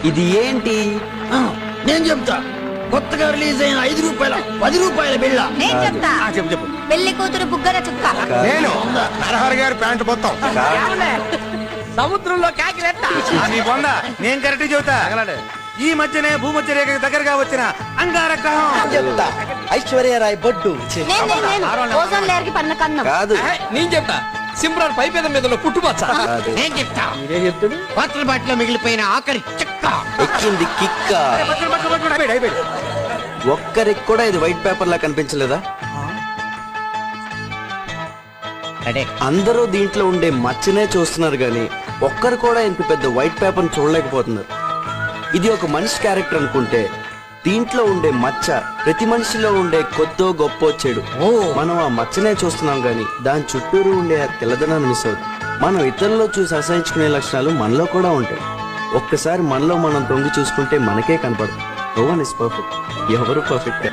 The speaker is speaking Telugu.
ఇది ఏంటి? నేను చెప్తా. కొత్తగా రిలీజ్ అయిన 5 రూపాయల 10 రూపాయల బిళ్ళ. నేను చెప్తా. చెప్పు. పెళ్లి కూతురు బుగ్గన చుక్క. నేను నరహరి గారి ప్యాంటు మొత్తం. సముద్రంలో కాకిరెట్ట. నీ బొంద నేను కరెక్ట్ చెబుతా. ఈ మధ్యనే భూమధ్య రేఖకు దగ్గరగా వచ్చిన అంగారగ్రహం. చెప్తా. ఐశ్వర్యరాయ్ బొడ్డు. నేను ఓజోన్ లేయర్ కి పన్న కన్నం. కాదు. నేను చెప్తా. సింప్రాన్ పైపేద మీద ఉన్న పుట్టుమచ్చ. నేను చెప్తా. వాటర్ బాటిల్ మిగిలిపోయిన ఆఖరి చెక్క. ఎక్కింది కిక్క. ఒక్కరికి కూడా ఇది వైట్ పేపర్ లా కనిపించలేదా? అందరూ దీంట్లో ఉండే మచ్చనే చూస్తున్నారు గాని ఒక్కరు కూడా ఇంత పెద్ద వైట్ పేపర్ చూడలేకపోతున్నారు. ఇది ఒక మనిషి క్యారెక్టర్ అనుకుంటే దీంట్లో ఉండే మచ్చ ప్రతి మనిషిలో ఉండే కొద్దో గొప్ప చెడు. మనం ఆ మచ్చనే చూస్తున్నాం గాని దాని చుట్టూరు ఉండే ఆ తెల్లదనాన్ని మిస్ అవుతుంది. మనం ఇతరుల్లో చూసి అసహించుకునే లక్షణాలు మనలో కూడా ఉంటాయి. ఒక్కసారి మనలో మనం తొంగి చూసుకుంటే మనకే కనపడదు. No one is perfect. ఎవరు పర్ఫెక్ట్.